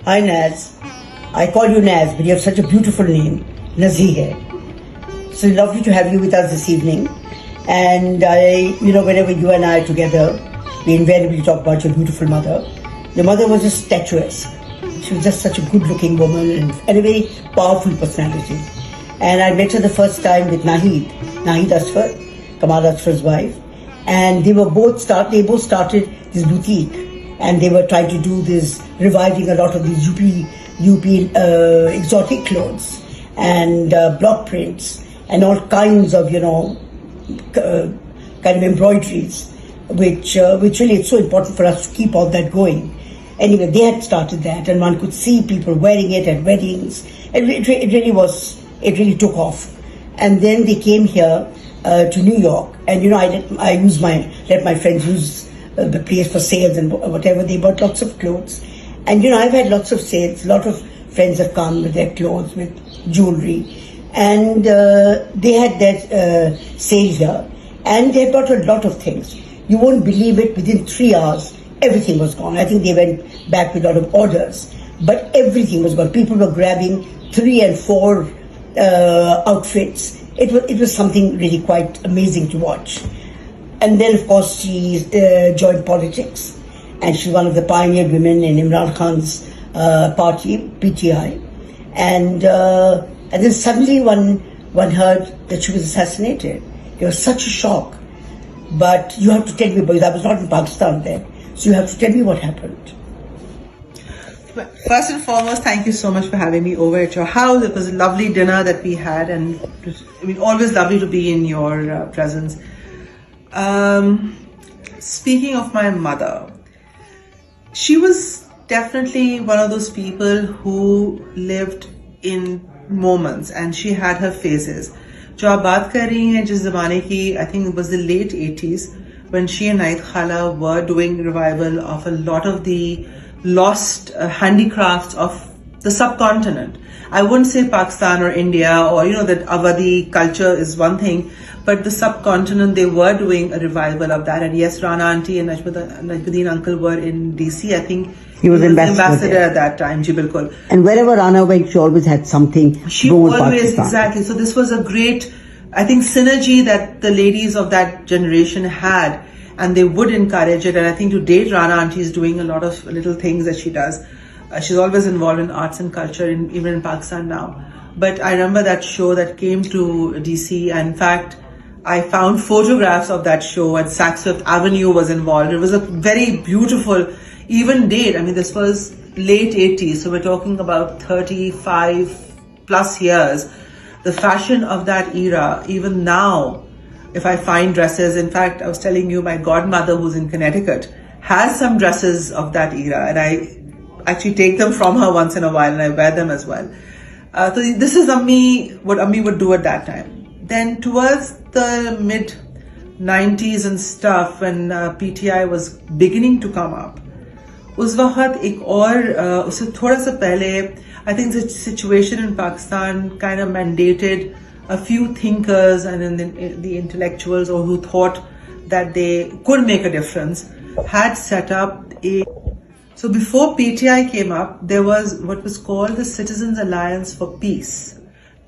Hi Naz. I call you Naz, but you have such a beautiful name, Nezihe. So lovely to have you with us this evening. And whenever you and I are together, we invariably talk about your beautiful mother. Your mother was just statuesque. She was just such a good-looking woman and a very powerful personality. And I met her the first time with Nahid Asfar, Kamal Asfar's wife. And they both started this boutique. And they were trying to do this, reviving a lot of these UP exotic clothes and block prints and all kinds of, kind of embroideries, which really is so important for us to keep all that going. Anyway, they had started that, and one could see people wearing it at weddings. It really took off. And then they came here to New York, and let my friends use the place for sales and whatever. They bought lots of clothes, and I've had lots of sales. A lot of friends have come with their clothes, with jewelry, and they had their sale here, and they bought a lot of things. You won't believe it. Within 3 hours, everything was gone. I think they went back with a lot of orders, but everything was gone. People were grabbing 3 and 4 outfits. It was something really quite amazing to watch. And then, of course, she joined politics, and she's one of the pioneer women in Imran Khan's party, PTI. And then suddenly one heard that she was assassinated. It was such a shock. But you have to tell me, because I was not in Pakistan then, so you have to tell me what happened. First and foremost, thank you so much for having me over at your house. It was a lovely dinner that we had, and always lovely to be in your presence. Speaking of my mother, she was definitely one of those people who lived in moments, and she had her phases. जो आप बात कर रही हैं जिस ज़माने की, I think it was the late 80s, when she and Naid Khala were doing revival of a lot of the lost handicrafts of the subcontinent. I wouldn't say Pakistan or India or that Awadhi culture is one thing, but the subcontinent, they were doing a revival of that. And yes, Rana auntie and Najmuddin uncle were in DC. I think he was ambassador at that time. Ji bilkul. And wherever Rana went, she always had something. She always, exactly. So this was a great, I think, synergy that the ladies of that generation had, and they would encourage it. And I think to date, Rana auntie is doing a lot of little things that she does. She's always involved in arts and culture, even in Pakistan now. But I remember that show that came to DC, and in fact, I found photographs of that show, and Saks Fifth Avenue was involved. It was a very beautiful, even date. I mean, this was late 80s, so we're talking about 35 plus years. The fashion of that era, even now, if I find dresses, in fact, I was telling you, my godmother who's in Connecticut has some dresses of that era, and I actually take them from her once in a while, and I wear them as well. So this is what Ammi would do at that time. Then towards the mid 90s and stuff, when PTI was beginning to come up, उस वक्त एक और उससे थोड़ा सा पहले, I think the situation in Pakistan kind of mandated a few thinkers and then the intellectuals, or who thought that they could make a difference, had set up So before PTI came up, there was what was called the Citizens Alliance for Peace.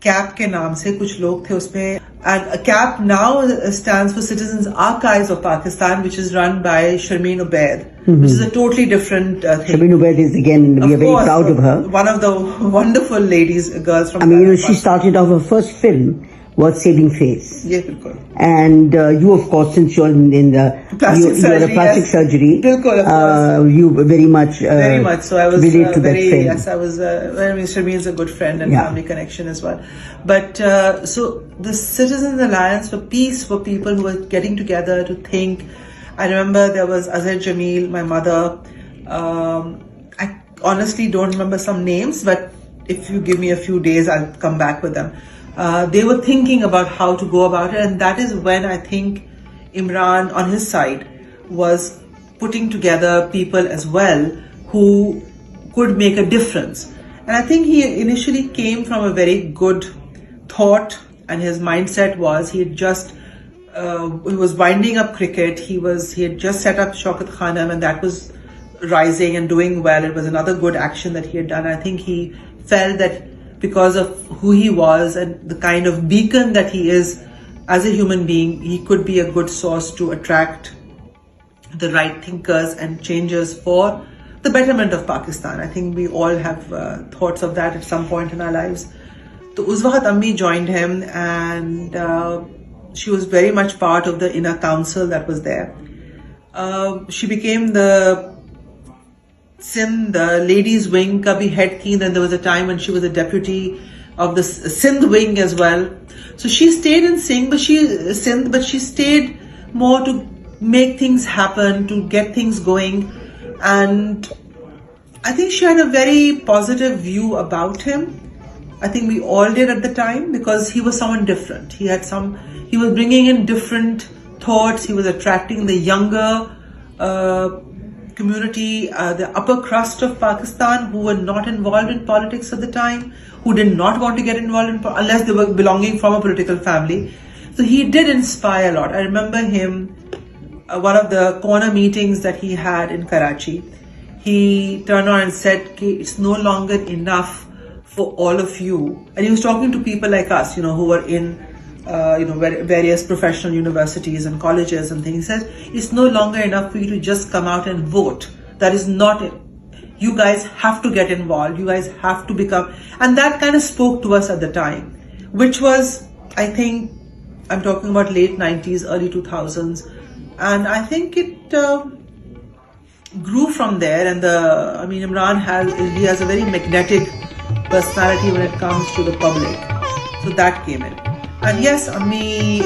CAP के नाम से कुछ लोग थे उसमें, and CAP now stands for Citizens Archives of Pakistan, which is run by Sharmeen Ubaid, which is a totally different thing. Sharmeen Ubaid is, again, we are very proud of her. One of the wonderful girls from she started off, her first film was Saving Face. Yes, bilkul. And you, of course, since you're in the plastic surgery, bilkul, of course. You very much so. I was relate to that film. Yes, I was. Sharmeen is a good friend and family connection as well. But so the Citizens Alliance for Peace were people who were getting together to think. I remember there was Azhar Jamil, my mother. I honestly don't remember some names, but if you give me a few days, I'll come back with them. They were thinking about how to go about it, and that is when I think Imran on his side was putting together people as well who could make a difference. And I think he initially came from a very good thought, and his mindset was he was winding up cricket. He had just set up Shaukat Khanam, and that was rising and doing well. It was another good action that he had done. I think he felt that because of who he was and the kind of beacon that he is as a human being, he could be a good source to attract the right thinkers and changers for the betterment of Pakistan. I think we all have thoughts of that at some point in our lives. So us waqt Ammi joined him, and she was very much part of the inner council that was there. She became the Sindh, the ladies wing, kabhi head thi. Then there was a time when she was a deputy of the Sindh wing as well. So she stayed in Sindh, but she stayed more to make things happen, to get things going. And I think she had a very positive view about him. I think we all did at the time, because he was someone different. He was bringing in different thoughts. He was attracting the younger community, the upper crust of Pakistan, who were not involved in politics at the time, who did not want to get involved in unless they were belonging from a political family. So he did inspire a lot. I remember him, one of the corner meetings that he had in Karachi, he turned on and said, it's no longer enough for all of you. And he was talking to people like us, who were in various professional universities and colleges and things. He said, it's no longer enough for you to just come out and vote. That is not it. You guys have to get involved. You guys have to become, and that kind of spoke to us at the time, which was, I think, I'm talking about late 90s, early 2000s. And I think it grew from there. And Imran has a very magnetic personality when it comes to the public. So that came in. And yes, Ammi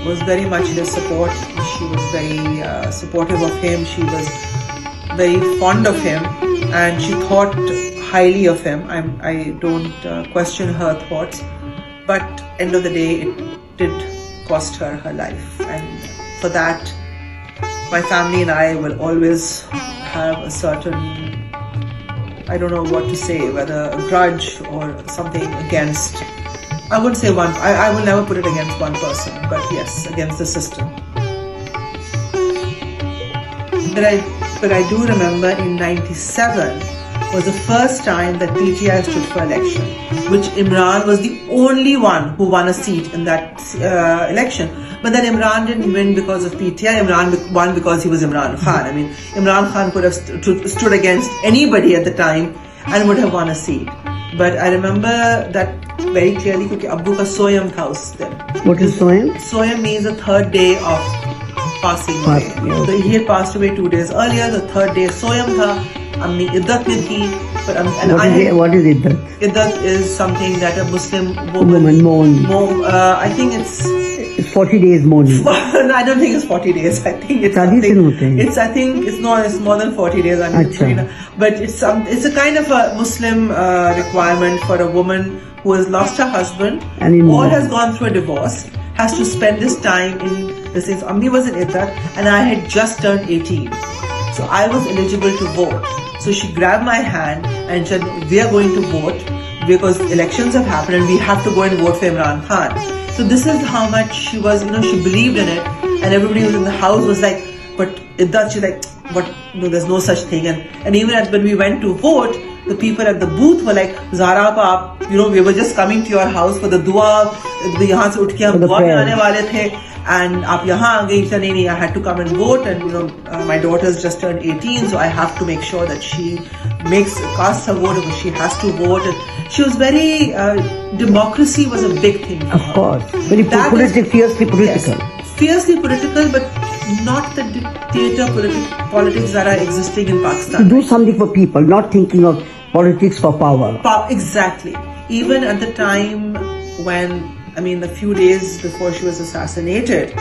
was very much in his support. She was very supportive of him. She was very fond of him, and she thought highly of him. I don't question her thoughts, but end of the day, it did cost her life. And for that, my family and I will always have a certain, I don't know what to say, whether a grudge or something against, I wouldn't say one, I will never put it against one person, but yes, against the system. But I do remember in 97 was the first time that PTI stood for election, which Imran was the only one who won a seat in that election. But then Imran didn't win because of PTI, Imran won because he was Imran Khan. Imran Khan could have stood against anybody at the time and would have won a seat. But I remember that very clearly because Abbu ka Soyam tha us din. What is Soyam? Soyam means the third day of passing away. Yeah. So he had passed away 2 days earlier. The third day Soyam tha. Ammi iddat mein thi. What is iddat? Iddat is something that a Muslim woman mourn. I think it's 40 days mourning. I don't think it's 40 days. I think it's something. It's more than 40 days. But it's a kind of a Muslim requirement for a woman who has lost her husband or has gone through a divorce, has to spend this time in the sense. Ammi was in Iddat and I had just turned 18. So I was eligible to vote. So she grabbed my hand and said, we are going to vote because elections have happened and we have to go and vote for Imran Khan. So this is how much she was, she believed in it, and everybody who was in the house was like, but Iddat, she's like, what, no, there's no such thing. And even when we went to vote, the people at the booth were like, Zara pa, we were just coming to your house for the dua, yahan se utke hum dua mein aane wale the, and aap yahan aa gayi. I had to come and vote, and my daughter's just turned 18, so I have to make sure that she casts her vote because she has to vote. And she was very, democracy was a big thing for her. Of course. Very fiercely political. Yes, fiercely political, but not the dictator politics that are existing in Pakistan. To do something for people, not thinking of politics for power. Exactly. Even at the time when, a few days before she was assassinated,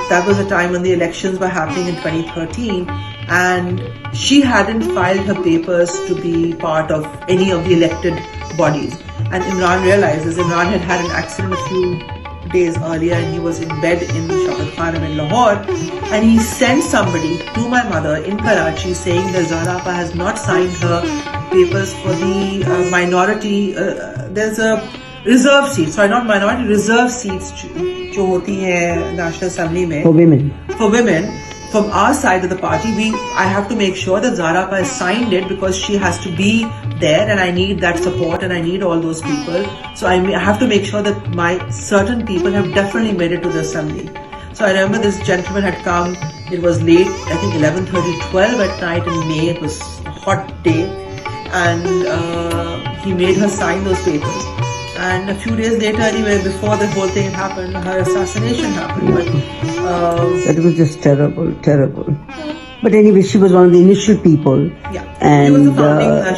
that was a time when the elections were happening in 2013, and she hadn't filed her papers to be part of any of the elected bodies. And Imran realizes Imran had an accident a few days earlier and he was in bed in Shaukat Khanam in Lahore, and he sent somebody to my mother in Karachi saying that Zahra Appa has not signed her papers for the minority, there's a reserve seat, reserve seats jo hoti hai National Assembly mein, for women from our side of the party, I have to make sure that Zara Appa has signed it because she has to be there, and I need that support, and I need all those people. So I have to make sure that my certain people have definitely made it to the assembly. So I remember this gentleman had come. It was late, I think 11:30, 12 at night in May. It was a hot day, and he made her sign those papers. And a few days later, anyway, before the whole thing happened, her assassination happened. But that was just terrible, terrible. But anyway, she was one of the initial people. Yeah, and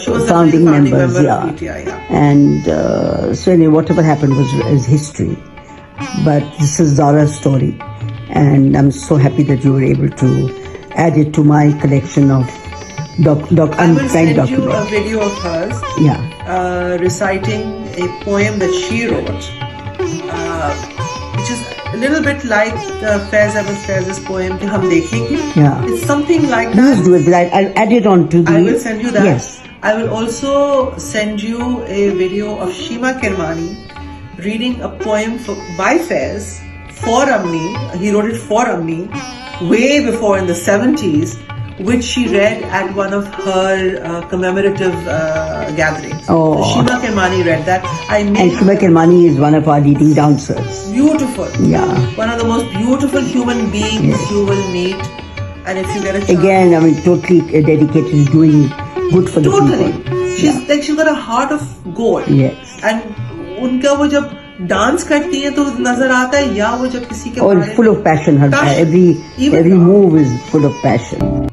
she was founding a members. member Yeah. of PTI, yeah. And so anyway, whatever happened is history. But this is Zara's story, and I'm so happy that you were able to add it to my collection of I will send documents. you a video of hers. Yeah. Reciting a poem that she wrote, which is a little bit like Faiz Ahmed Faiz's poem Ki Hum Dekhenge. Yeah. It's something like Please that. do it. But I'll add it on to the. I will send you that. Yes. I will also send you a video of Shima Kirmani reading a poem by Faiz for Amni. He wrote it for Amni way before in the 70s, which she read at one of her commemorative gatherings. Oh. So Shima Kirmani read that. And Shima Kirmani is one of our leading dancers. Beautiful. Yeah. One of the most beautiful human beings you will meet. And if you get a chance. Again, I mean, totally dedicated to doing good for the Totally. people. She's got a heart of gold. Yes. And उनका वो जब dance करती है तो नजर आता है या वो जब किसी के Or full of passion. Her every move is full of passion.